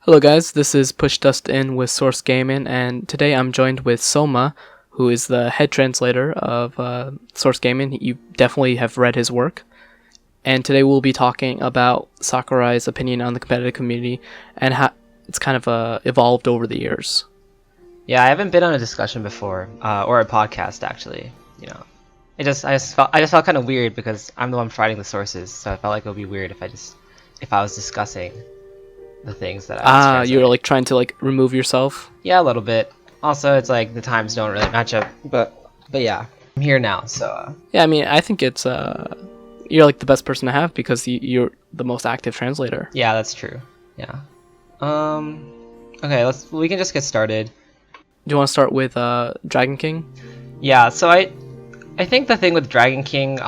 Hello guys, this is Push Dust In with Source Gaming, and today I'm joined with Soma, who is the head translator of Source Gaming. You definitely have read his work. And today we'll be talking about Sakurai's opinion on the competitive community and how it's kind of evolved over the years. Yeah, I haven't been on a discussion before, or a podcast actually. You know, I just felt kind of weird because I'm the one providing the sources, so I felt like it would be weird if I was discussing the things that I was You were translating. trying to remove yourself. Yeah, a little bit. Also, it's like the times don't really match up, but yeah, I'm here now, so Yeah, I mean, I think it's you're the best person to have because you're the most active translator. yeah, that's true. Yeah. Okay, we can just get started. Do you want to start with Dragon King? Yeah, so I think the thing with Dragon King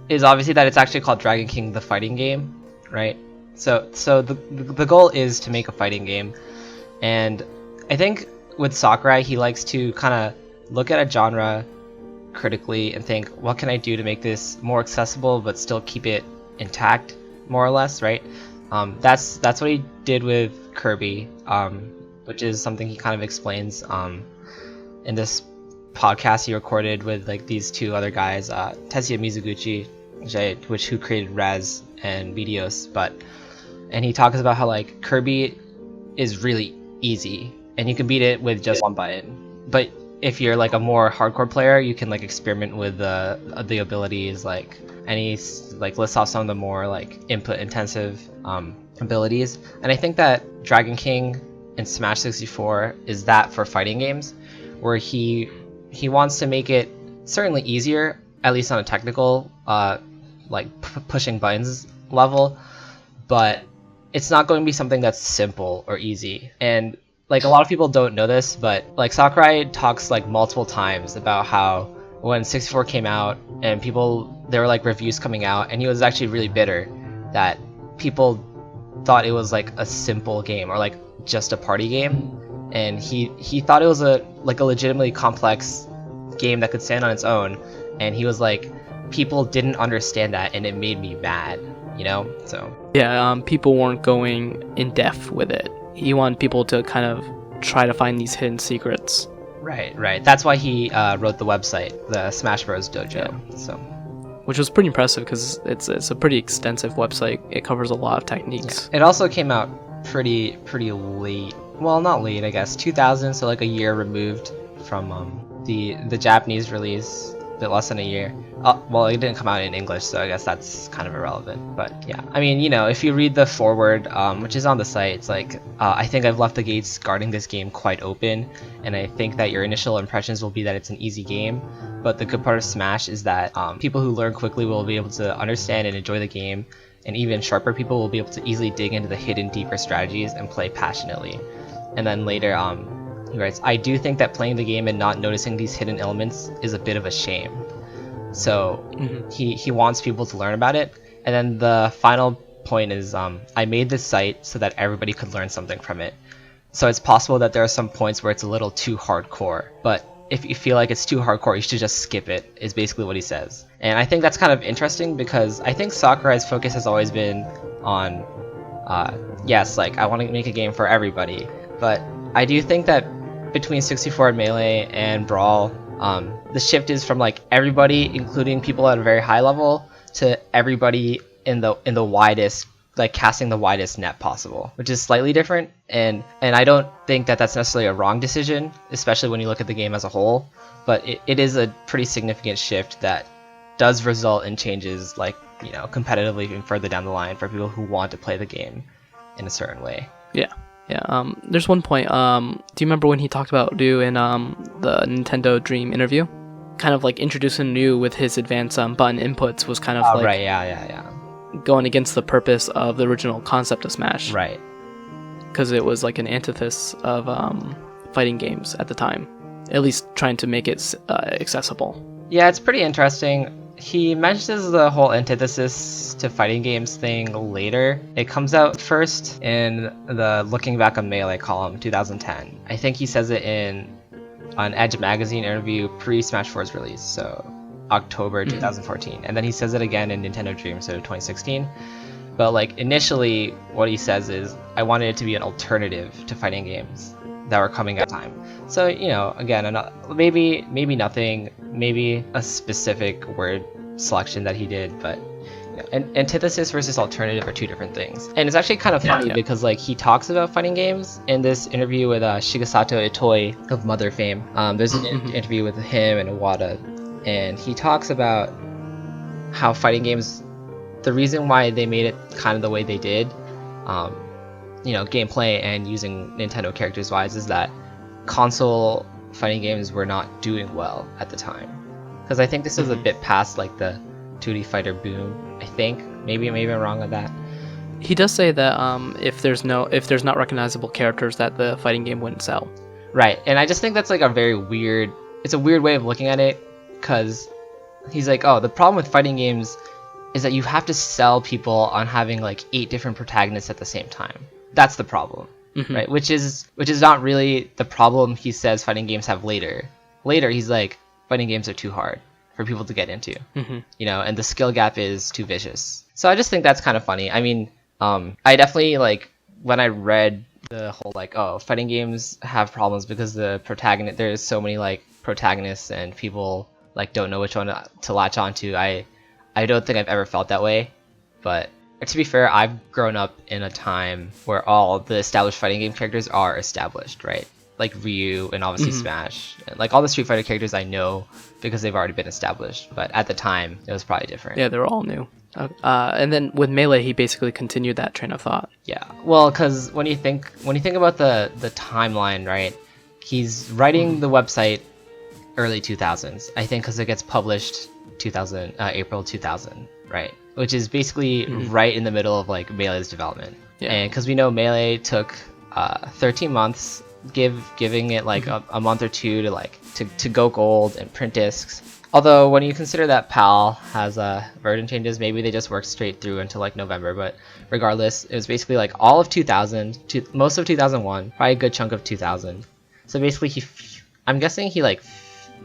is obviously that it's actually called Dragon King the fighting game, right? So the goal is to make a fighting game, and I think with Sakurai he likes to kind of look at a genre critically and think, what can I do to make this more accessible but still keep it intact, more or less, right? That's what he did with Kirby, which is something he kind of explains in this podcast he recorded with these two other guys, Tetsuya Mizuguchi, who created Res and Videos, and he talks about how Kirby is really easy and you can beat it with just one button. But if you're a more hardcore player, you can experiment with the abilities, and he lists off some of the more input intensive abilities. And I think that Dragon King in Smash 64 is that for fighting games, where he wants to make it certainly easier, at least on a technical pushing buttons level, but it's not going to be something that's simple or easy. And a lot of people don't know this, but Sakurai talks multiple times about how when 64 came out and there were reviews coming out, and he was actually really bitter that people thought it was a simple game or just a party game, and he thought it was a legitimately complex game that could stand on its own, and he was people didn't understand that, and it made me mad, so Yeah, people weren't going in depth with it. He wanted people to kind of try to find these hidden secrets. right, that's why he wrote the website, the Smash Bros Dojo. Yeah. So Which was pretty impressive because it's a pretty extensive website. It covers a lot of techniques. it also came out pretty late. Well, not late, I guess, 2000, so a year removed from the Japanese release, a bit less than a year. Well, it didn't come out in English, so I guess that's kind of irrelevant. But yeah, I mean, if you read the foreword, which is on the site, it's I think I've left the gates guarding this game quite open, and I think that your initial impressions will be that it's an easy game, but the good part of Smash is that people who learn quickly will be able to understand and enjoy the game, and even sharper people will be able to easily dig into the hidden, deeper strategies and play passionately. And then later, he writes, I do think that playing the game and not noticing these hidden elements is a bit of a shame. So he wants people to learn about it. And then the final point is, I made this site so that everybody could learn something from it. So it's possible that there are some points where it's a little too hardcore, but if you feel like it's too hardcore, you should just skip it, is basically what he says. And I think that's kind of interesting because I think Sakurai's focus has always been on, yes, I want to make a game for everybody, but I do think that between 64 and Melee and Brawl, the shift is from everybody, including people at a very high level, to everybody in the widest, casting the widest net possible, which is slightly different. And I don't think that that's necessarily a wrong decision, especially when you look at the game as a whole. But it is a pretty significant shift that does result in changes competitively and further down the line for people who want to play the game in a certain way. Yeah. There's one point. Do you remember when he talked about doing the Nintendo Dream interview? Kind of introducing you with his advanced button inputs was kind of right, yeah. going against the purpose of the original concept of Smash. Right. Because it was an antithesis of fighting games at the time. At least trying to make it accessible. Yeah, it's pretty interesting. He mentions the whole antithesis to fighting games thing later. It comes out first in the Looking Back on Melee column, 2010. I think he says it in an Edge magazine interview pre-Smash 4's release, so October 2014. And then he says it again in Nintendo Dream, so 2016. But like initially, what he says is, I wanted it to be an alternative to fighting games that were coming at the time. So you know, again, maybe nothing, maybe a specific word selection that he did, but and antithesis versus alternative are two different things. And it's actually kind of funny because like he talks about fighting games in this interview with Shigesato Itoi of Mother fame. There's an interview with him and Iwata, and he talks about how fighting games, the reason why they made it kind of the way they did, you know, gameplay and using Nintendo characters wise, is that console fighting games were not doing well at the time. Because I think this is a bit past like the 2D fighter boom. I think maybe I'm wrong on that. He does say that if there's not recognizable characters, that the fighting game wouldn't sell. Right, and I just think that's like a very weird. It's a weird way of looking at it, because he's like, oh, the problem with fighting games is that you have to sell people on having like 8 different protagonists at the same time. That's the problem, right? Which is not really the problem he says fighting games have later. Later, he's like, fighting games are too hard for people to get into, you know, and the skill gap is too vicious. So I just think that's kind of funny. I mean, I definitely, like, when I read the whole, like, oh, fighting games have problems because there's so many, like, protagonists and people, like, don't know which one to latch onto. I don't think I've ever felt that way, but to be fair, I've grown up in a time where all the established fighting game characters are established, right? Like Ryu and obviously Smash, and like all the Street Fighter characters I know because they've already been established. But at the time, it was probably different. Yeah, they were all new. And then with Melee, he basically continued that train of thought. Yeah, well, because when you think about the timeline, right? He's writing the website early 2000s, I think, because it gets published April 2000, right? Which is basically right in the middle of like Melee's development. Yeah. And because we know Melee took 13 months. Giving it like a month or two to go gold and print discs. Although when you consider that PAL has version changes, maybe they just worked straight through until like November. But regardless, it was basically like all of 2000 to most of 2001, probably a good chunk of 2000. So basically, I'm guessing he like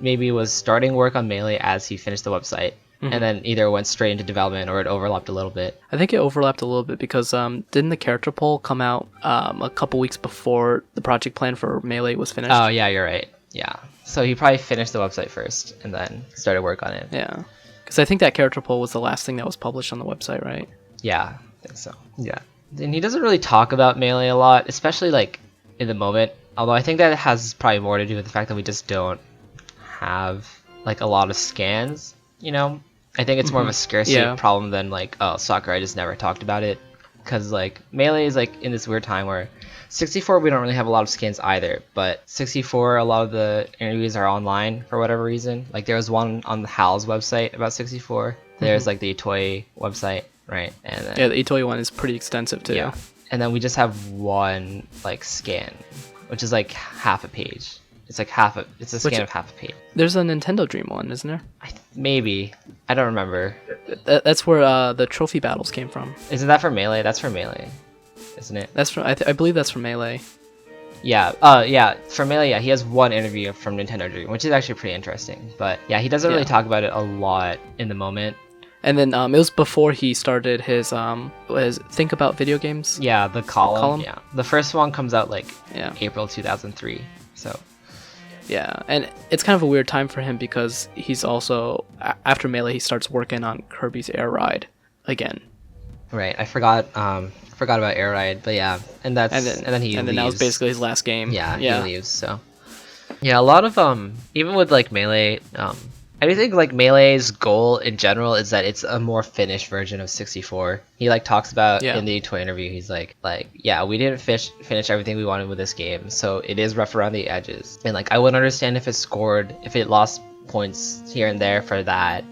maybe was starting work on Melee as he finished the website. And then either went straight into development or it overlapped a little bit. I think it overlapped a little bit because didn't the character poll come out a couple weeks before the project plan for Melee was finished? Oh yeah, you're right. Yeah. So he probably finished the website first and then started work on it. Yeah. Because I think that character poll was the last thing that was published on the website, right? Yeah, I think so. Yeah. And he doesn't really talk about Melee a lot, especially like in the moment. Although I think that has probably more to do with the fact that we just don't have like a lot of scans, you know? I think it's more of a scarcity problem than like, oh, Sakurai just never talked about it. Because like Melee is like in this weird time where 64 we don't really have a lot of scans either, but 64 a lot of the interviews are online for whatever reason. Like there was one on the HAL's website about 64. There's like the Itoi website, right? And then, yeah, the Itoi one is pretty extensive too. Yeah. And then we just have one like scan, which is like half a page. It's like it's a scan of half a page. There's a Nintendo Dream one, isn't there? Maybe. I don't remember. That's where the trophy battles came from. Isn't that for Melee? That's for Melee, isn't it? That's from. I believe that's from Melee. Yeah. Yeah. For Melee, yeah, he has one interview from Nintendo Dream, which is actually pretty interesting. But yeah, he doesn't really talk about it a lot in the moment. And then it was before he started his Think About Video Games. Yeah, the column. Yeah, the first one comes out like April 2003. So. Yeah, and it's kind of a weird time for him because he's also after Melee he starts working on Kirby's Air Ride again. Right, I forgot about Air Ride, but yeah, and then he leaves. That was basically his last game. Yeah, he leaves. So yeah, a lot of even with like Melee, I do think like Melee's goal in general is that it's a more finished version of 64. He like talks about in the toy interview. He's like yeah, we didn't finish everything we wanted with this game, so it is rough around the edges. And like I would understand if it lost points here and there for that.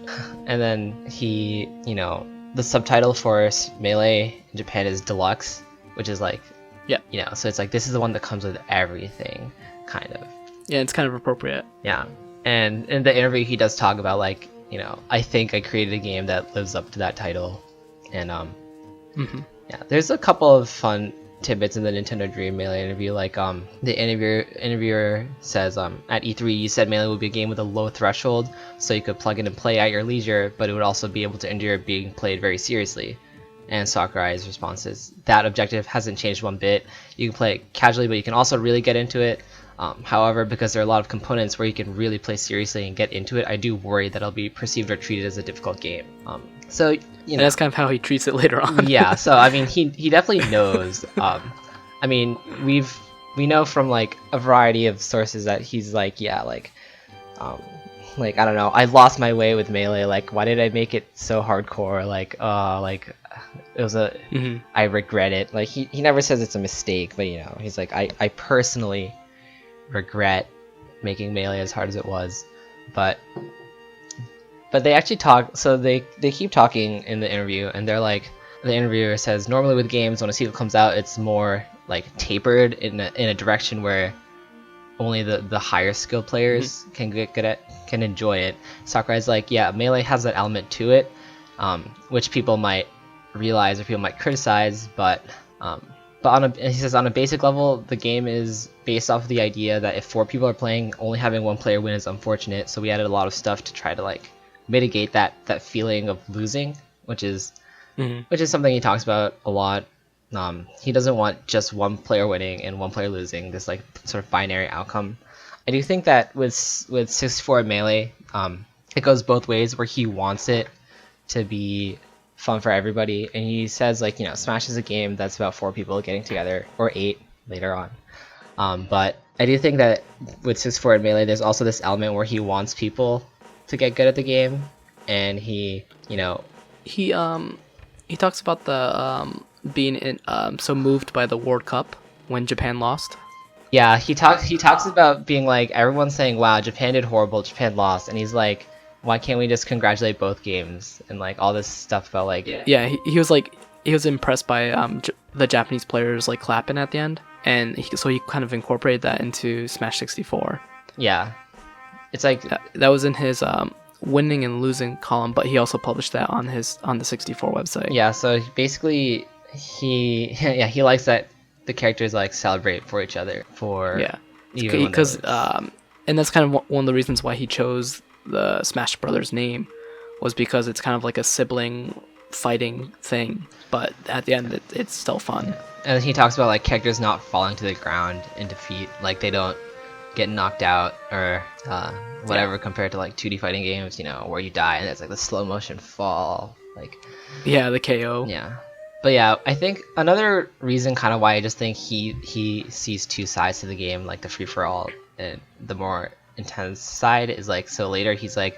And then he, you know, the subtitle for Melee in Japan is Deluxe, which is like you know, so it's like this is the one that comes with everything, kind of. Yeah, it's kind of appropriate. Yeah. And in the interview, he does talk about like, you know, I think I created a game that lives up to that title, and yeah, there's a couple of fun tidbits in the Nintendo Dream Melee interview. Like the interviewer says at E3 you said Melee would be a game with a low threshold, so you could plug in and play at your leisure, but it would also be able to endure being played very seriously. And Sakurai's response is that objective hasn't changed one bit. You can play it casually, but you can also really get into it. However, because there are a lot of components where you can really play seriously and get into it, I do worry that it'll be perceived or treated as a difficult game. So you know, and that's kind of how he treats it later on. yeah. So I mean, he definitely knows. I mean, we know from like a variety of sources that he's like, yeah, like I don't know, I lost my way with Melee. Like, why did I make it so hardcore? Like, it was a, I regret it. Like, he never says it's a mistake, but you know, he's like, I personally regret making Melee as hard as it was. But they actually talk, so they keep talking in the interview, and they're like, the interviewer says, normally with games, when a sequel comes out, it's more like tapered in a direction where only the higher skilled players can can enjoy it. Sakurai's like, yeah, Melee has that element to it, which people might realize or people might criticize, but he says on a basic level, the game is based off of the idea that if 4 people are playing, only having one player win is unfortunate. So we added a lot of stuff to try to like mitigate that feeling of losing, which is something he talks about a lot. He doesn't want just one player winning and one player losing, this like sort of binary outcome. I do think that with 64 Melee, it goes both ways, where he wants it to be fun for everybody, and he says like, you know, Smash is a game that's about 4 people getting together, or 8 later on. But I do think that with 64 and Melee, there's also this element where he wants people to get good at the game, and he talks about the being so moved by the World Cup when Japan lost. Yeah, he talks about being like, everyone's saying, wow, Japan did horrible, Japan lost, and he's like, why can't we just congratulate both games, and like all this stuff about like, yeah, he was like, he was impressed by the Japanese players like clapping at the end, and so he kind of incorporated that into Smash 64. Yeah, it's like that was in his winning and losing column, but he also published that on the 64 website. Yeah, so basically he likes that the characters like celebrate for each other because and that's kind of one of the reasons why he chose the Smash Brothers name, was because it's kind of like a sibling fighting thing, but at the end it's still fun. And he talks about like characters not falling to the ground in defeat, like they don't get knocked out or whatever, compared to like 2D fighting games, you know, where you die and it's like the slow motion fall, like the KO. Yeah. But yeah, I think another reason kind of why I just think he sees 2 sides to the game, like the free-for-all and the more intense side, is like, so later he's like,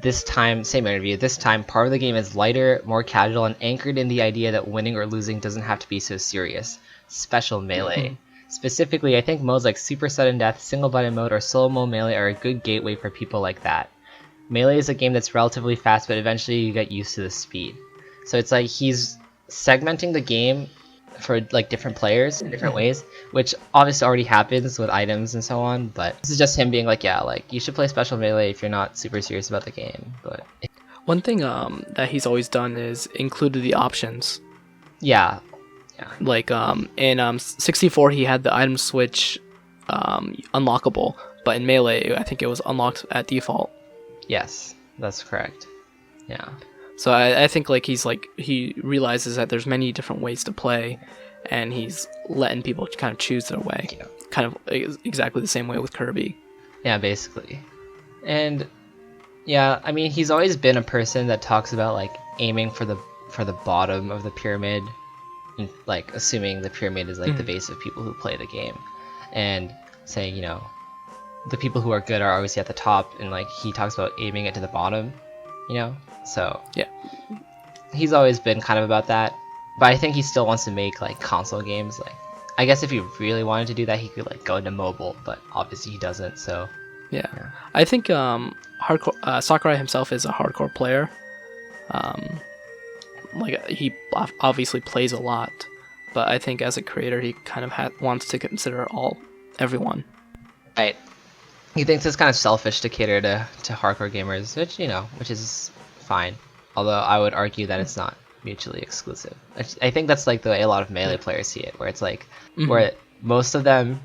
this time, same interview, this time part of the game is lighter, more casual, and anchored in the idea that winning or losing doesn't have to be so serious. Special Melee. Specifically, I think modes like Super Sudden Death, Single Button Mode, or Solo Mode Melee are a good gateway for people like that. Melee is a game that's relatively fast, but eventually you get used to the speed. So it's like he's segmenting the game for like different players in different ways, which obviously already happens with items and so on, but this is just him being like, yeah, like you should play Special Melee if you're not super serious about the game. But one thing that he's always done is included the options. Yeah. Like in 64 he had the item switch unlockable, but in Melee I think it was unlocked at default. Yes, that's correct. Yeah. So I think like he realizes that there's many different ways to play, and he's letting people kind of choose their way. Yeah. Kind of exactly the same way with Kirby. Yeah, basically. And yeah, I mean, he's always been a person that talks about like aiming for the bottom of the pyramid, and, like assuming the pyramid is like the base of people who play the game, and saying, you know, the people who are good are obviously at the top, and like he talks about aiming it to the bottom, you know. So yeah, he's always been kind of about that, but I think he still wants to make like console games. Like, I guess if he really wanted to do that, he could like go into mobile, but obviously he doesn't. So yeah. I think hardcore Sakurai himself is a hardcore player. Like he obviously plays a lot, but I think as a creator he kind of wants to consider everyone. Right. He thinks it's kind of selfish to cater to hardcore gamers, which is fine. Although I would argue that it's not mutually exclusive. I think that's like the way a lot of Melee players see it, where it's like where most of them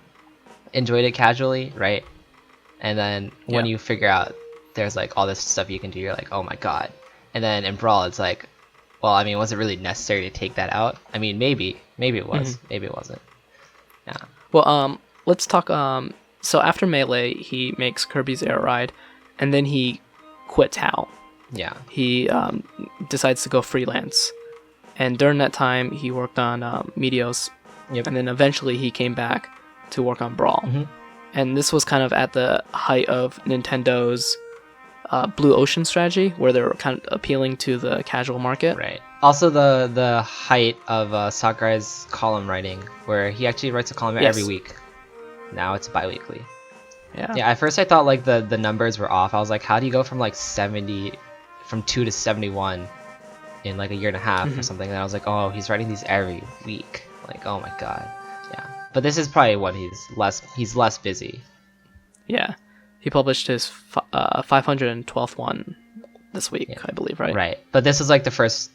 enjoyed it casually, right? And then when you figure out there's like all this stuff you can do, you're like, oh my god. And then in Brawl, it's like, well, I mean, was it really necessary to take that out? I mean, maybe it was, maybe it wasn't. Yeah. Well, let's talk. So after Melee, he makes Kirby's Air Ride, and then he quits HAL. Yeah. He decides to go freelance, and during that time, he worked on Meteos, Yep. and then eventually he came back to work on Brawl. Mm-hmm. And this was kind of at the height of Nintendo's Blue Ocean strategy, where they were kind of appealing to the casual market. Right. Also, the height of Sakurai's column writing, where he actually writes a column every week. Now it's bi-weekly. Yeah. Yeah. At first, I thought like the numbers were off. I was like, how do you go from like 70, from 2 to 71 in like a year and a half or something? And I was like, oh, he's writing these every week. Like, oh my god. Yeah. But this is probably what he's less busy. Yeah. He published his 512th one this week, I believe, right? Right. But this was like the first.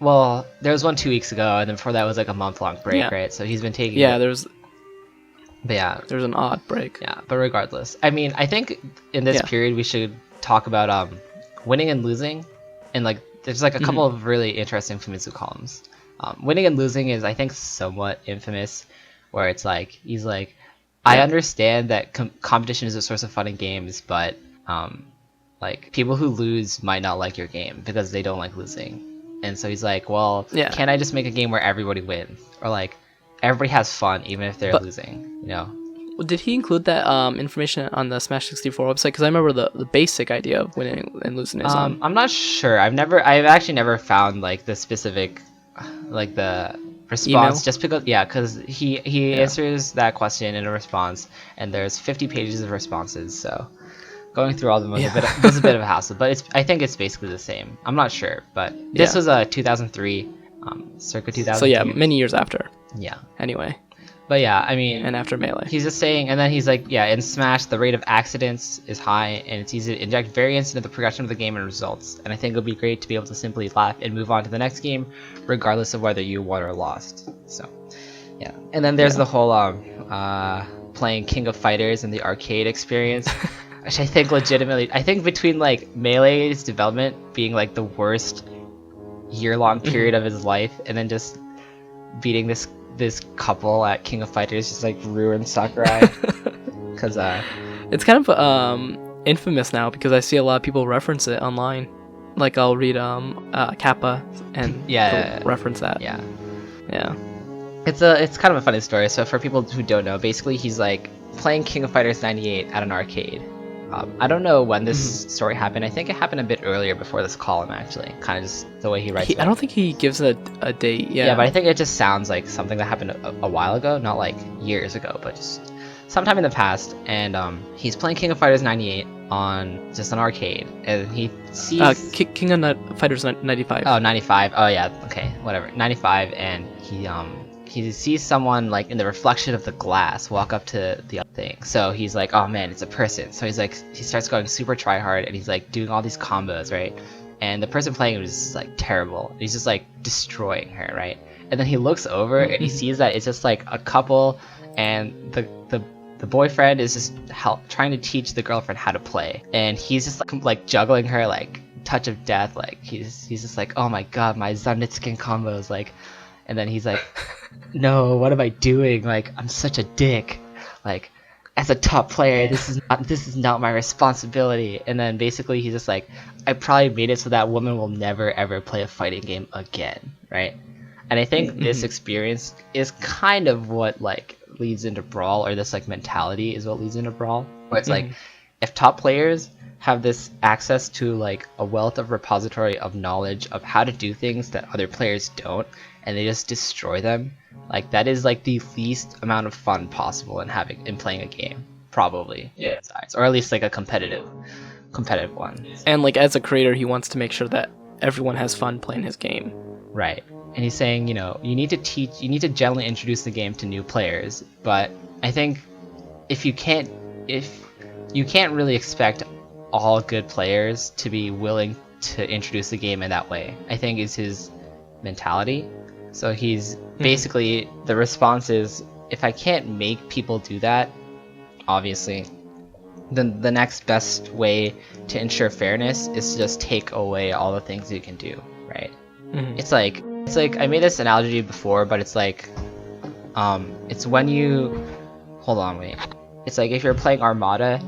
Well, there was one 2 weeks ago, and then before that was like a month-long break, right? So he's been taking. Yeah, there's an odd break. Yeah, but regardless, I mean, I think in this period we should talk about winning and losing, and like there's like a couple of really interesting Famitsu columns. Winning and losing is, I think, somewhat infamous, where it's like he's like, I understand that competition is a source of fun in games, but like people who lose might not like your game because they don't like losing. And so he's like, well, can't I just make a game where everybody wins, or like everybody has fun even if they're losing, you know? Did he include that information on the Smash 64 website? Because I remember the basic idea of winning and losing is I'm not sure. I've actually never found like the specific, like the response. Email? Just because he answers that question in a response, and there's 50 pages of responses, so going through all of them was a bit of a hassle. But I think it's basically the same. I'm not sure, but this was 2003, circa 2003. So yeah, many years after. Yeah. Anyway. But yeah, I mean, and after Melee, he's just saying, and then he's like, yeah, in Smash the rate of accidents is high, and it's easy to inject variance into the progression of the game and results. And I think it would be great to be able to simply laugh and move on to the next game, regardless of whether you won or lost. So, yeah. And then there's the whole playing King of Fighters and the arcade experience, which I think legitimately, between like Melee's development being like the worst year-long period of his life, and then just beating this couple at King of Fighters just like ruined Sakurai. Because it's kind of infamous now, because I see a lot of people reference it online. Like I'll read Kappa and reference that. Yeah. It's kind of a funny story. So for people who don't know, basically he's like playing King of Fighters 98 at an arcade. I don't know when this story happened. I think it happened a bit earlier before this column, actually. Kind of just the way he writes it. I don't think he gives a date. Yeah, but I think it just sounds like something that happened a while ago, not like years ago, but just sometime in the past. And he's playing King of Fighters 98 on just an arcade, and he sees King of Fighters 95. Oh, 95. Oh yeah, okay, whatever. 95, and he sees someone like in the reflection of the glass walk up to the other thing. So he's like, oh man, it's a person. So he starts going super try hard, and he's like doing all these combos, right? And the person playing was just like terrible. He's just like destroying her, right? And then he looks over and he sees that it's just like a couple, and the boyfriend is just trying to teach the girlfriend how to play, and he's just like juggling her like touch of death. Like he's just like, oh my god, my Zanitskin combos, like. And then he's like, no, what am I doing? Like, I'm such a dick. Like, as a top player, this is not my responsibility. And then basically he's just like, I probably made it so that woman will never ever play a fighting game again, right? And I think this experience is kind of what like leads into Brawl, or this like mentality is what leads into Brawl, where it's like, if top players have this access to like a wealth of repository of knowledge of how to do things that other players don't, and they just destroy them, like that is like the least amount of fun possible in playing a game, probably. Yeah. Or at least like a competitive one. And like as a creator, he wants to make sure that everyone has fun playing his game. Right. And he's saying, you need to gently introduce the game to new players, but I think if you can't really expect all good players to be willing to introduce the game in that way, I think is his mentality. So he's basically, the response is, if I can't make people do that, obviously, then the next best way to ensure fairness is to just take away all the things you can do, right? It's like I made this analogy before, but it's like it's when you hold on, wait. It's like if you're playing Armada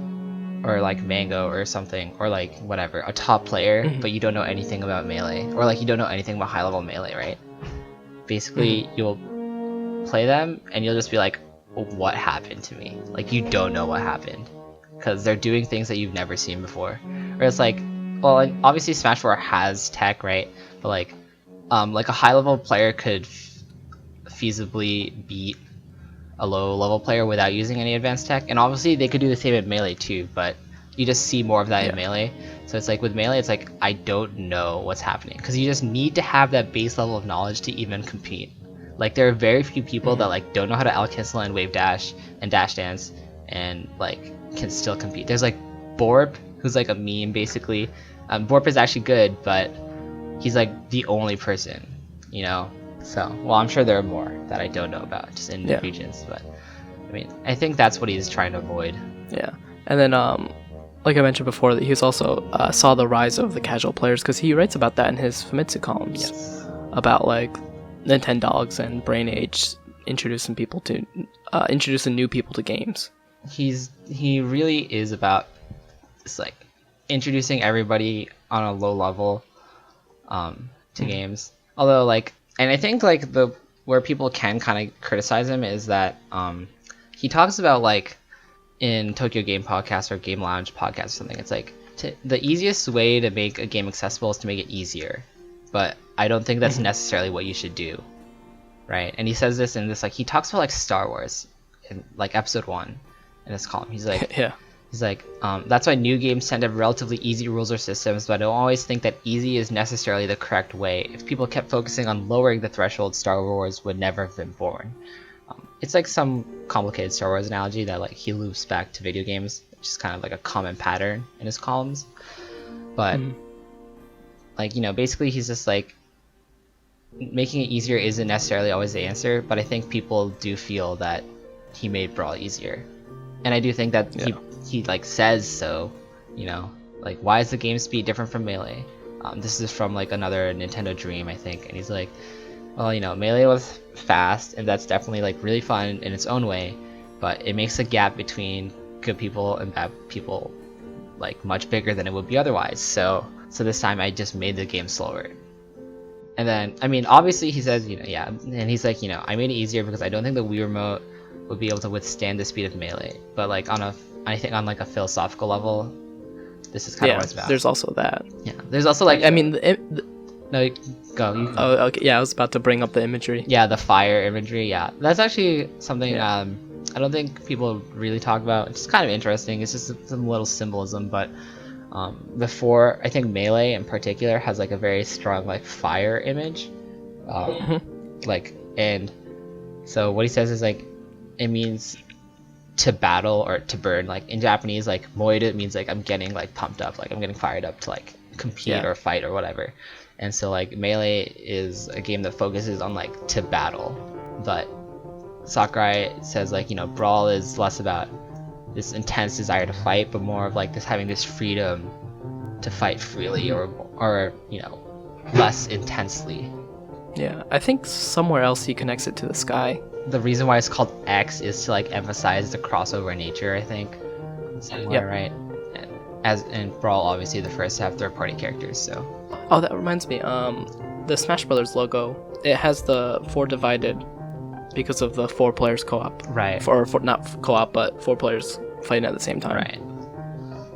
or like Mango or something, or like whatever, a top player, but you don't know anything about melee, or like you don't know anything about high level melee, right? Basically, you'll play them and you'll just be like, what happened to me? Like, you don't know what happened because they're doing things that you've never seen before. Or it's like, well, obviously Smash 4 has tech, right? But like a high level player could feasibly beat a low level player without using any advanced tech, and obviously they could do the same in melee too, but you just see more of that in melee. So it's like with melee, it's like I don't know what's happening because you just need to have that base level of knowledge to even compete. Like there are very few people that like don't know how to out cancel and wave dash and dash dance and like can still compete. There's like Borp, who's like a meme basically. Borp is actually good, but he's like the only person, you know. So, well, I'm sure there are more that I don't know about, just in the regions, but I mean, I think that's what he's trying to avoid. Yeah, and then, like I mentioned before, that he was also saw the rise of the casual players, because he writes about that in his Famitsu columns, about like Nintendogs and Brain Age introducing new people to games. He really is about just like introducing everybody on a low level to games. Although like, and I think like where people can kind of criticize him is that he talks about like in Tokyo Game Podcast or Game Lounge Podcast or something, it's like the easiest way to make a game accessible is to make it easier, but I don't think that's necessarily what you should do, right? And he says this in this, like, he talks about like Star Wars in like episode 1 in this column. He's like he's like, that's why new games tend to have relatively easy rules or systems, but I don't always think that easy is necessarily the correct way. If people kept focusing on lowering the threshold, Star Wars would never have been born. It's like some complicated Star Wars analogy that like he loops back to video games, which is kind of like a common pattern in his columns. But like, you know, basically he's just like, making it easier isn't necessarily always the answer, but I think people do feel that he made Brawl easier. And I do think that he like says so, you know, like, why is the game speed different from Melee? This is from like another Nintendo Dream, I think, and he's like, well, you know, Melee was fast, and that's definitely like really fun in its own way, but it makes the gap between good people and bad people like much bigger than it would be otherwise. So this time I just made the game slower. And then, I mean, obviously he says, you know, and he's like, you know, I made it easier because I don't think the Wii Remote would be able to withstand the speed of Melee. But like I think on like a philosophical level, this is kind of what it's about. There's also that. Yeah, there's also like, I mean, no, go. Oh, okay. Yeah, I was about to bring up the imagery. Yeah, the fire imagery. Yeah, that's actually something I don't think people really talk about. It's kind of interesting. It's just some little symbolism, but before, I think Melee in particular has like a very strong like fire image, like, and so what he says is like, it means to battle or to burn. Like in Japanese, like moiru means like I'm getting like pumped up, like I'm getting fired up to like compete or fight or whatever. And so like Melee is a game that focuses on like to battle, but Sakurai says like, you know, Brawl is less about this intense desire to fight, but more of like this having this freedom to fight freely or you know, less intensely. Yeah, I think somewhere else he connects it to the sky. The reason why it's called X is to like emphasize the crossover nature, I think. Somewhere, right? As in Brawl, obviously the first have third-party characters, so. Oh, that reminds me. The Smash Brothers logo, it has the 4 divided because of the 4 players co-op. Right. Or not co-op, but 4 players fighting at the same time. Right.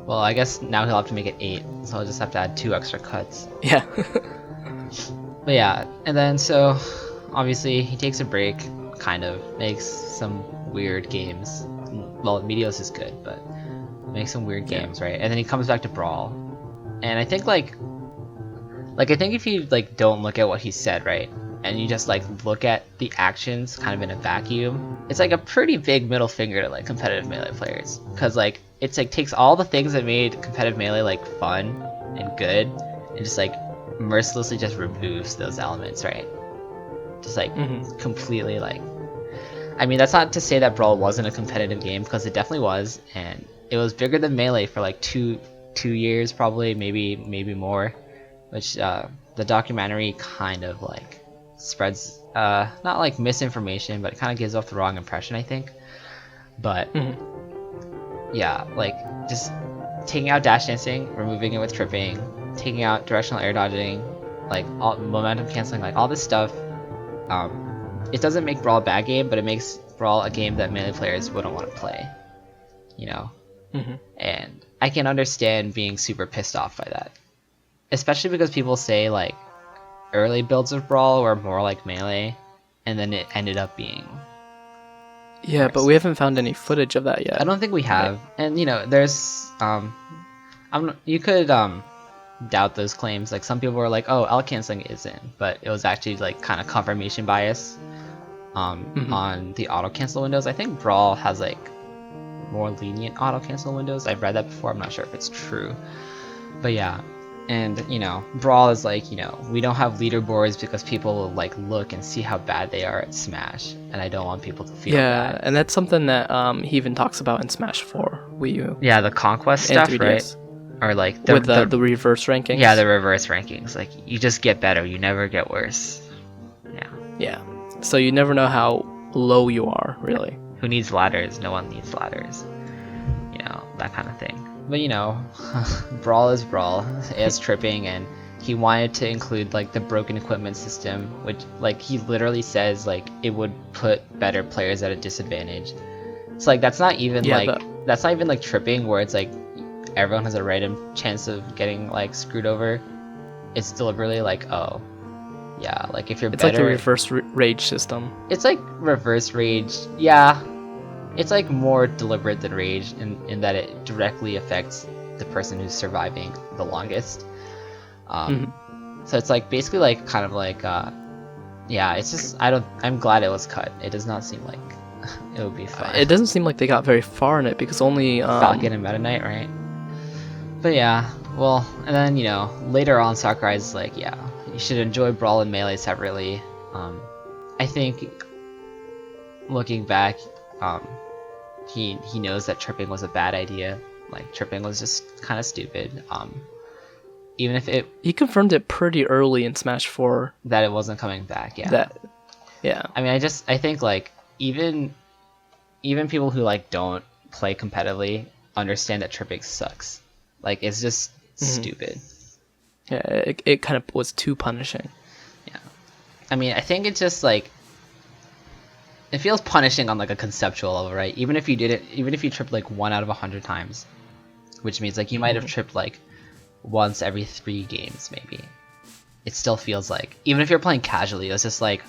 Well, I guess now he'll have to make it 8, so I'll just have to add 2 extra cuts. Yeah. But yeah, and then so obviously he takes a break, kind of makes some weird games. Well, Meteos is good, but makes some weird games, right? And then he comes back to Brawl, and I think like I think if you like don't look at what he said, right, and you just like look at the actions kind of in a vacuum, it's like a pretty big middle finger to like competitive Melee players, because like it's like takes all the things that made competitive Melee like fun and good and just like mercilessly just removes those elements, right? Just like completely like, I mean, that's not to say that Brawl wasn't a competitive game, because it definitely was, and it was bigger than Melee for like two years probably, maybe more, which the documentary kind of like spreads not like misinformation, but it kind of gives off the wrong impression, I think. But yeah, like just taking out dash dancing, removing it with tripping, taking out directional air dodging, like all momentum canceling, like all this stuff. It doesn't make Brawl a bad game, but it makes Brawl a game that melee players wouldn't want to play. You know, and I can understand being super pissed off by that, especially because people say like early builds of Brawl were more like melee, and then it ended up being. Yeah, but we haven't found any footage of that yet. I don't think we have, and you know, there's you could doubt those claims. Like some people were like, "Oh, L canceling isn't," but it was actually like kind of confirmation bias on the auto cancel windows. I think Brawl has like more lenient auto cancel windows. I've read that before. I'm not sure if it's true, but yeah. And you know, Brawl is like, you know, we don't have leaderboards because people will like look and see how bad they are at Smash, and I don't want people to feel bad. And that's something that he even talks about in Smash 4 Wii U. Yeah, the conquest stuff, 3DS. Right? Or like with the reverse rankings. Yeah, the reverse rankings. Like you just get better, you never get worse. Yeah. Yeah. So you never know how low you are, really. Who needs ladders? No one needs ladders. You know, that kind of thing. But you know, Brawl is Brawl. It has tripping, and he wanted to include like the broken equipment system, which like he literally says like it would put better players at a disadvantage. It's like that's not even that's not even like tripping where it's like everyone has a random chance of getting like screwed over. It's deliberately like, oh yeah, like if you're it's better, like the reverse rage system. It's like reverse rage, yeah. It's like more deliberate than rage in that it directly affects the person who's surviving the longest. So it's like basically like kind of like yeah, it's just I'm glad it was cut. It does not seem like it would be fun. It doesn't seem like they got very far in it because only Falcon and Meta Knight, right? But yeah, well, and then you know later on Sakurai's like, yeah, you should enjoy Brawl and Melee separately. I think looking back, he knows that tripping was a bad idea. Like tripping was just kind of stupid. Even if he confirmed it pretty early in Smash 4 that it wasn't coming back. Yeah. I mean, I think like even people who like don't play competitively understand that tripping sucks. Like it's just stupid. Yeah, it kind of was too punishing. Yeah. I mean, I think it's just like it feels punishing on like a conceptual level, right? Even if you tripped like 1 out of 100 times, which means like you might have tripped like once every 3 games maybe. It still feels like, even if you're playing casually, it's just like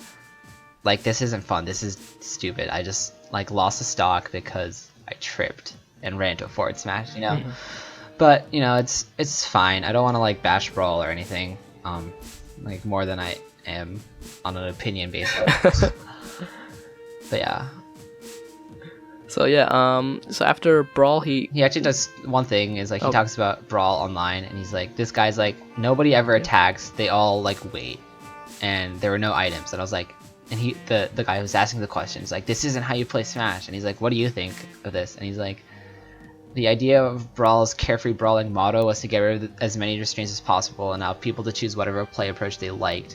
this isn't fun, this is stupid. I just like lost a stock because I tripped and ran to a forward smash, you know? But, you know, it's fine. I don't want to like bash Brawl or anything, like more than I am on an opinion basis. But yeah. So yeah, so after Brawl, he actually does one thing is like he talks about Brawl online, and he's like, this guy's like, nobody ever attacks, they all like wait, and there were no items. And I was like, and the guy who's asking the question is like, this isn't how you play Smash. And he's like, what do you think of this? And he's like, the idea of Brawl's carefree brawling motto was to get rid of as many restraints as possible and allow people to choose whatever play approach they liked.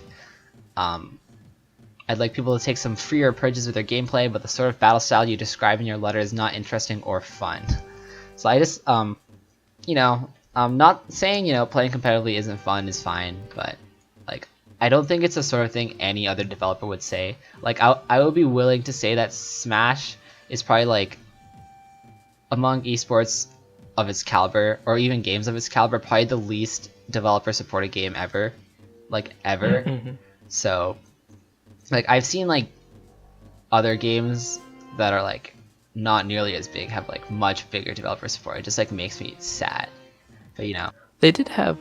I'd like people to take some freer approaches with their gameplay, but the sort of battle style you describe in your letter is not interesting or fun. So I just, you know, I'm not saying, you know, playing competitively isn't fun is fine, but like, I don't think it's the sort of thing any other developer would say. Like, I would be willing to say that Smash is probably like, among esports of its caliber, or even games of its caliber, probably the least developer-supported game ever. Like, ever. So, like, I've seen, like, other games that are, like, not nearly as big have, like, much bigger developer support. It just, like, makes me sad. But, you know. They did have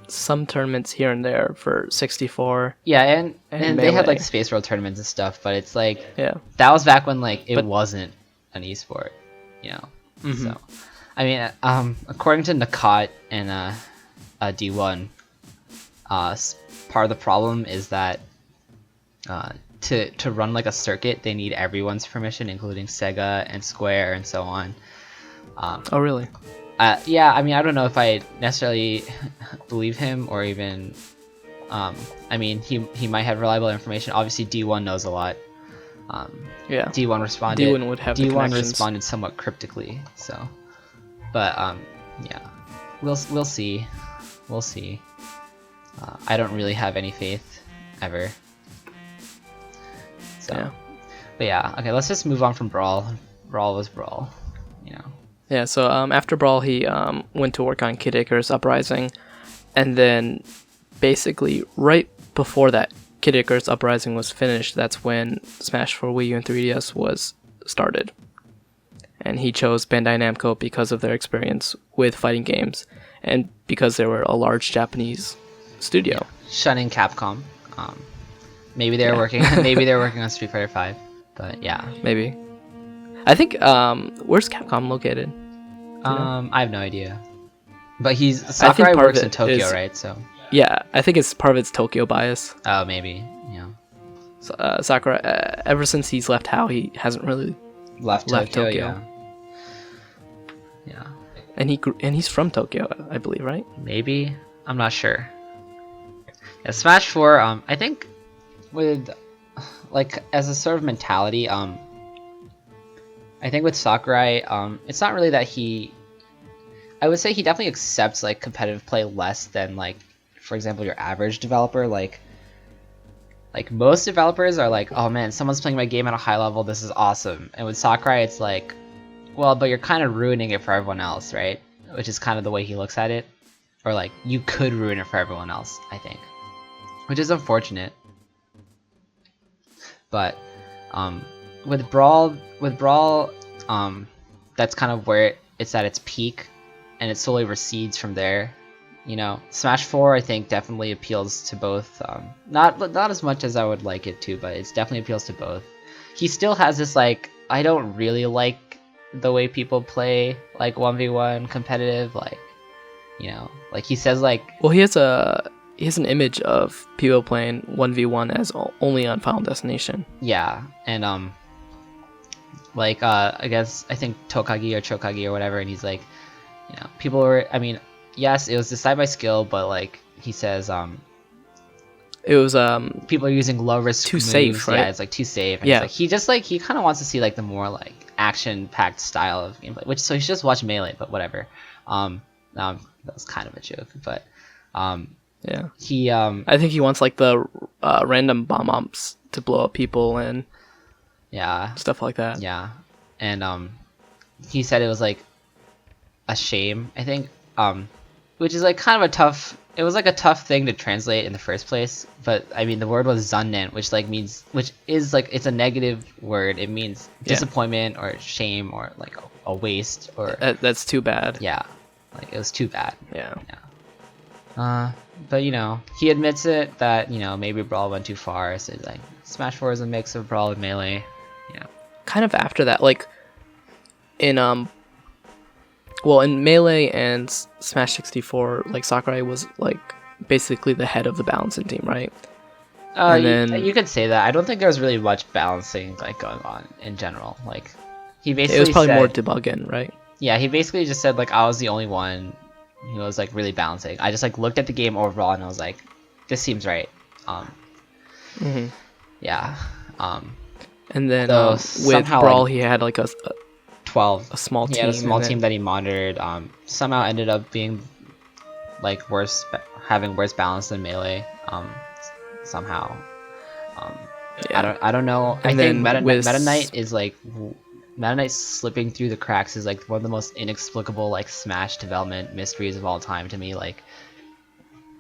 some tournaments here and there for 64. Yeah, and they had, like, Space World tournaments and stuff, but it's, like, yeah, that was back when, like, it wasn't an esport, you know. So, I mean, according to Nakat and D1, part of the problem is that to run like a circuit, they need everyone's permission, including Sega and Square and so on. Oh, really? Yeah, I mean, I don't know if I necessarily believe him or even. I mean, he might have reliable information. Obviously, D1 knows a lot. Yeah. D1 responded. D1 would have the D1 connections. responded somewhat cryptically. So, but yeah, we'll see. We'll see. I don't really have any faith ever. So, Yeah. but yeah, okay. Let's just move on from Brawl. Brawl was Brawl. You know. Yeah, so after Brawl, he went to work on Kid Icarus Uprising, and then basically right before that Kid Icarus Uprising was finished, that's when Smash for Wii U and 3DS was started. And he chose Bandai Namco because of their experience with fighting games, and because they were a large Japanese studio. Shunning Capcom. Maybe they're working. Maybe they're working on Street Fighter 5. But yeah. Maybe. I think where's Capcom located? I have no idea. But Sakurai works in Tokyo, right? So. Yeah, I think it's part of its Tokyo bias. Oh, maybe. Yeah. So, Sakurai, ever since he's left HAL, he hasn't really left Tokyo. Yeah. Yeah. And he's from Tokyo, I believe, right? Maybe. I'm not sure. Yeah, Smash 4. I think with like as a sort of mentality, I think with Sakurai, it's not really that I would say he definitely accepts like competitive play less than like, for example, your average developer. Like most developers are like, oh man, someone's playing my game at a high level, this is awesome. And with Sakurai, it's like, well, but you're kind of ruining it for everyone else, right? Which is kind of the way he looks at it. Or like, you could ruin it for everyone else, I think. Which is unfortunate. But with Brawl, that's kind of where it's at its peak, and it slowly recedes from there. You know, Smash 4 I think definitely appeals to both. Not as much as I would like it to, but it definitely appeals to both. He still has this like, I don't really like the way people play like 1v1 competitive, like, you know, like he says like. Well, he has an image of people playing 1v1 as only on Final Destination. Yeah, and like I guess I think Tokagi or Chokagi or whatever, and he's like, you know, people were. I mean, yes, it was decided by skill, but like he says, it was people are using low risk too moves. Safe, right? Yeah, it's like too safe. And it's like he kind of wants to see like the more like action packed style of gameplay. Which so he should just watch Melee, but whatever. That was kind of a joke, but yeah. He I think he wants like the random bomb umps to blow up people and stuff like that. Yeah, and he said it was like a shame, I think, which is like kind of a tough. It was like a tough thing to translate in the first place, but I mean the word was zannen, which is like it's a negative word. It means disappointment or shame or like a waste or. That's too bad. Yeah, like it was too bad. Yeah. But you know, he admits it that, you know, maybe Brawl went too far. So like Smash 4 is a mix of Brawl and Melee. Yeah. Kind of after that, like in Melee and Smash 64, like Sakurai was like basically the head of the balancing team, right? And then you could say that. I don't think there was really much balancing like going on in general. Like he basically it was probably more debugging, right? Yeah, he basically just said like I was the only one who was like really balancing. I just like looked at the game overall and I was like, this seems right. Yeah. And then with Brawl, like, he had like a 12. A small team. He had a small team that he monitored. Somehow ended up being like having worse balance than Melee. Somehow. I don't know. And I think Meta Knight is like. Meta Knight slipping through the cracks is like one of the most inexplicable like Smash development mysteries of all time to me. Like,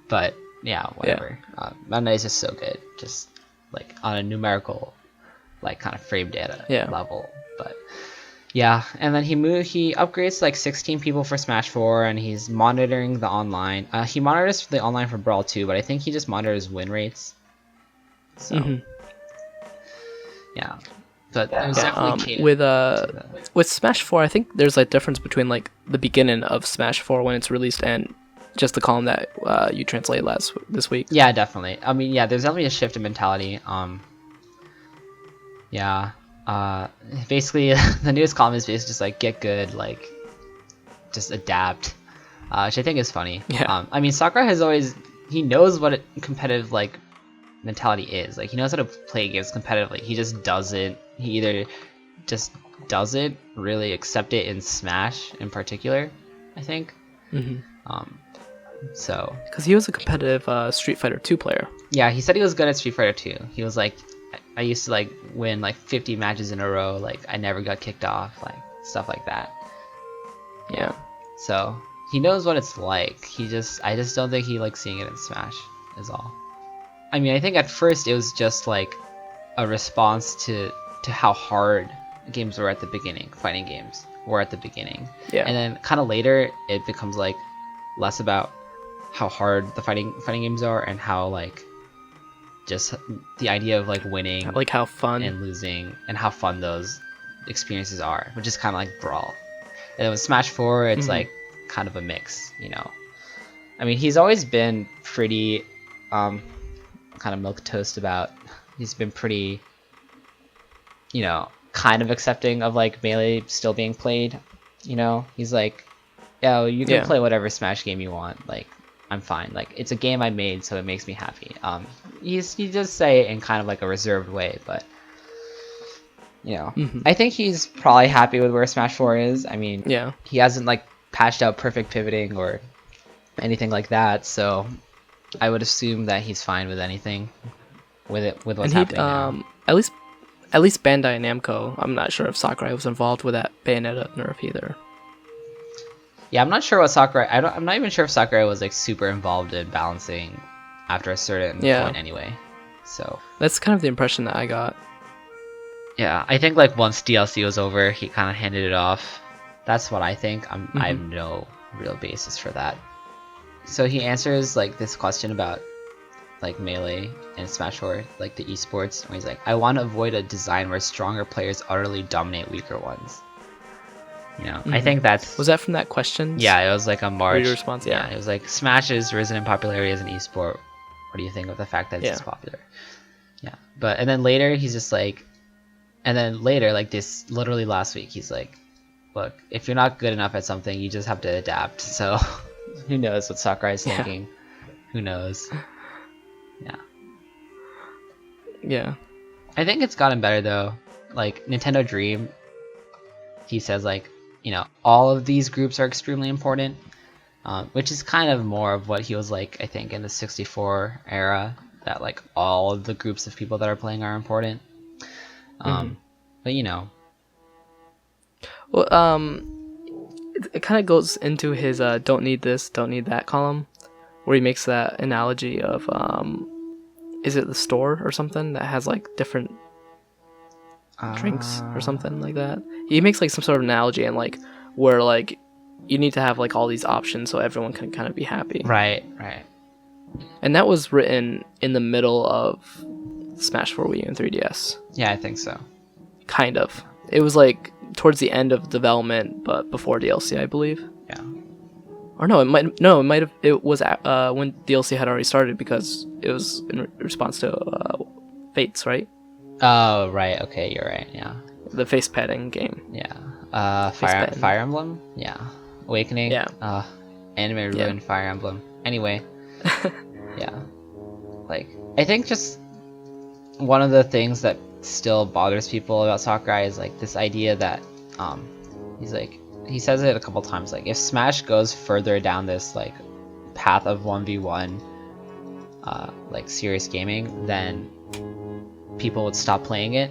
but yeah, whatever. Meta Knight is just so good, just like on a numerical, like kind of frame data level. But yeah, and then he upgrades like 16 people for Smash 4, and he's monitoring the online. He monitors the online for Brawl 2, but I think he just monitors win rates. So yeah. But with Smash 4, I think there's a difference between like the beginning of Smash 4 when it's released and just the column that you translated this week. Yeah, definitely. I mean, yeah, there's definitely a shift in mentality. Basically, the newest column is basically just like get good, like just adapt, which I think is funny. Yeah. I mean, Sakurai has always, he knows what a competitive like mentality is. Like he knows how to play games competitively. He just doesn't. He either just doesn't really accept it in Smash in particular, I think. Mm-hmm. So Because he was a competitive Street Fighter 2 player. yeah, he said he was good at Street Fighter 2. He was like, I used to like win like 50 matches in a row. Like I never got kicked off, like stuff like that. Yeah. So he knows what it's like. I just don't think he likes seeing it in Smash. Is all. I mean, I think at first it was just like a response to how hard games were at the beginning. Fighting games were at the beginning. Yeah. And then kind of later it becomes like less about how hard the fighting games are and how like just the idea of like winning, Like how fun and losing, and how fun those experiences are, which is kind of like Brawl. And then with Smash 4, it's like kind of a mix, you know. I mean, he's always been pretty kind of milquetoast about. He's been pretty, you know, kind of accepting of like Melee still being played. You know, he's like, yeah, you can play whatever Smash game you want. Like, I'm fine. Like, it's a game I made, so it makes me happy. He does say it in kind of like a reserved way, but you know, I think he's probably happy with where Smash 4 is. I mean, he hasn't like patched out perfect pivoting or anything like that, so I would assume that he's fine with anything with what's happening now. At least Bandai Namco. I'm not sure if Sakurai was involved with that Bayonetta nerf either. Yeah, I'm not sure what Sakurai. I'm not even sure if Sakurai was like super involved in balancing after a certain point anyway. So that's kind of the impression that I got. Yeah, I think like once DLC was over, he kind of handed it off. That's what I think. I have no real basis for that. So he answers like this question about like Melee and Smash 4, like the esports, where he's like, I want to avoid a design where stronger players utterly dominate weaker ones. You know, I think that's... Was that from that question? Yeah, it was like a March... Your response? Yeah, it was like, Smash has risen in popularity as an esport. What do you think of the fact that it's popular? Yeah, but, and then later, he's just like... And then later, like this, literally last week, he's like, look, if you're not good enough at something, you just have to adapt. So, who knows what Sakurai's thinking? Who knows? Yeah. Yeah. I think it's gotten better, though. Like, Nintendo Dream, he says, like, you know, all of these groups are extremely important, which is kind of more of what he was like, I think, in the 64 era, that, like, all of the groups of people that are playing are important. But, you know. Well, it kind of goes into his don't need this, don't need that column, where he makes that analogy of, is it the store or something that has, like, different drinks or something like that. He makes like some sort of analogy and like where like you need to have like all these options so everyone can kind of be happy. Right. And that was written in the middle of Smash 4 Wii U and 3DS. Yeah, I think so. Kind of. It was like towards the end of development, but before DLC, I believe. Yeah. Or no, it might have. It was when DLC had already started because it was in response to Fates, right? Oh, right. Okay, you're right. Yeah. The face petting game. Yeah. Fire Emblem. Yeah. Awakening. Yeah. Anime ruined Fire Emblem. Anyway. Yeah. Like, I think just one of the things that still bothers people about Sakurai is like this idea that he's like, he says it a couple times, like if Smash goes further down this like path of 1v1 like serious gaming, then people would stop playing it.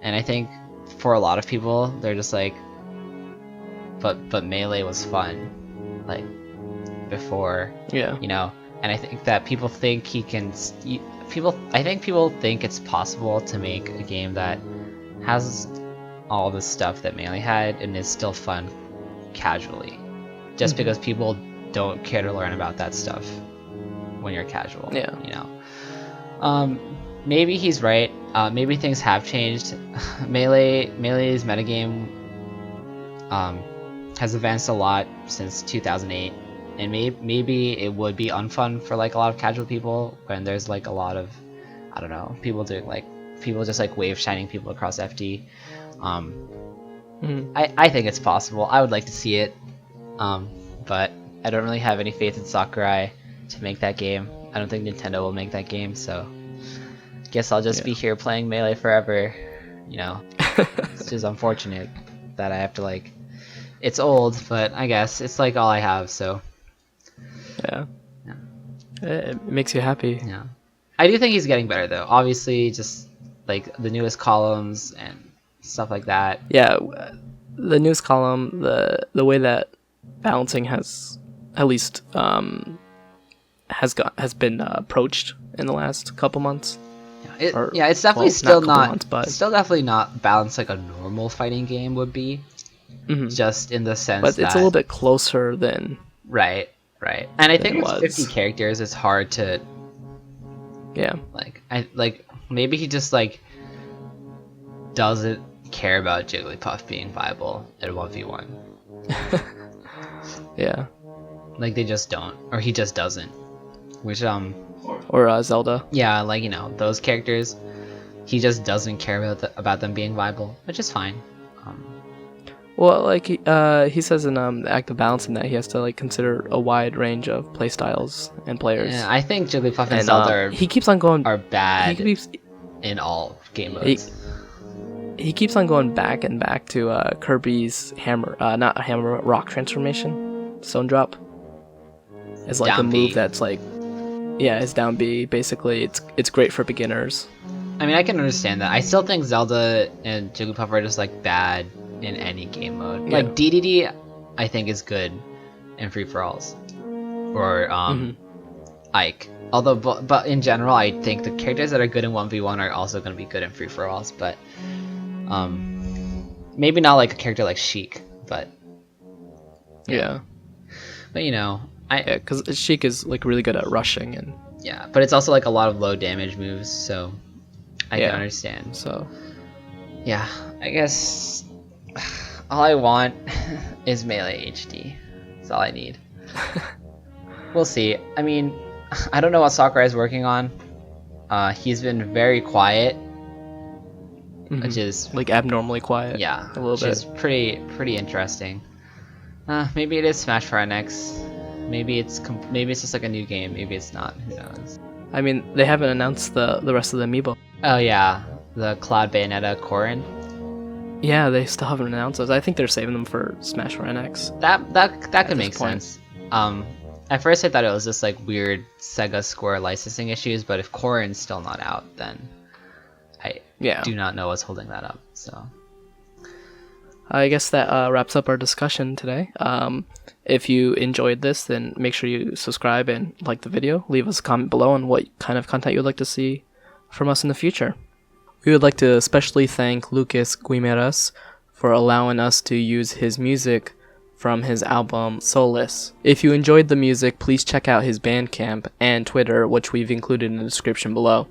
And I think for a lot of people, they're just like, but Melee was fun, like before, you know. And I think that people think he can. I think people think it's possible to make a game that has all the stuff that Melee had and is still fun casually, just because people don't care to learn about that stuff when you're casual. Yeah. You know. Maybe he's right. Maybe things have changed. Melee's metagame has advanced a lot since 2008, and maybe it would be unfun for like a lot of casual people when there's like a lot of, I don't know, people just like wave shining people across FD. I think it's possible. I would like to see it. But I don't really have any faith in Sakurai to make that game. I don't think Nintendo will make that game, so guess I'll just be here playing Melee forever. You know, it's just unfortunate that I have to like. It's old, but I guess it's like all I have. So Yeah. It makes you happy. yeah, I do think he's getting better though. Obviously, just like the newest columns and stuff like that. Yeah, the news column, the way that balancing has at least has been approached in the last couple months. It's definitely still still definitely not balanced like a normal fighting game would be. Mhm. Just in the sense But that it's a little bit closer than right, and I think it with 50 was. characters, it's hard to like maybe he just like doesn't care about Jigglypuff being viable at 1v1. Yeah. Like they just don't, or he just doesn't. Which Or Zelda. yeah, like you know those characters, he just doesn't care about them being viable, which is fine. Well, like he says in the act of balancing that he has to like consider a wide range of playstyles and players. Yeah, I think Jigglypuff and And Zelda he keeps on going. are bad He keeps in all game modes. he keeps on going back and back to Kirby's not hammer rock transformation, Stone Drop. It's like Down a move B. that's like, yeah, it's down B. Basically, it's great for beginners. I mean, I can understand that. I still think Zelda and Jigglypuff are just like bad in any game mode. Yeah. Like DDD, I think is good in free for alls, or Ike. Although, but in general, I think the characters that are good in 1v1 are also going to be good in free for alls. But maybe not like a character like Sheik, but Yeah. but you know, Yeah, because Sheik is like really good at rushing, and yeah, but it's also like a lot of low damage moves, so I Yeah. can understand. so Yeah, I guess all I want is Melee HD. That's all I need. We'll see. I mean, I don't know what Sakurai is working on. He's been very quiet, which is like abnormally quiet. yeah, a little which bit. is pretty interesting. Maybe it is Smash for NX. Maybe it's just like a new game. Maybe it's not. Who knows? I mean, they haven't announced the rest of the amiibo. Oh yeah, the Cloud Bayonetta Corrin. Yeah, they still haven't announced those. I think they're saving them for Smash for NX. That could this make point. sense. At first I thought it was just like weird Sega Square licensing issues, but if Corrin's still not out, then I Yeah. do not know what's holding that up. So I guess that wraps up our discussion today. If you enjoyed this, then make sure you subscribe and like the video. Leave us a comment below on what kind of content you'd like to see from us in the future. We would like to especially thank Lucas Guimaraes for allowing us to use his music from his album Solace. If you enjoyed the music, please check out his Bandcamp and Twitter, which we've included in the description below.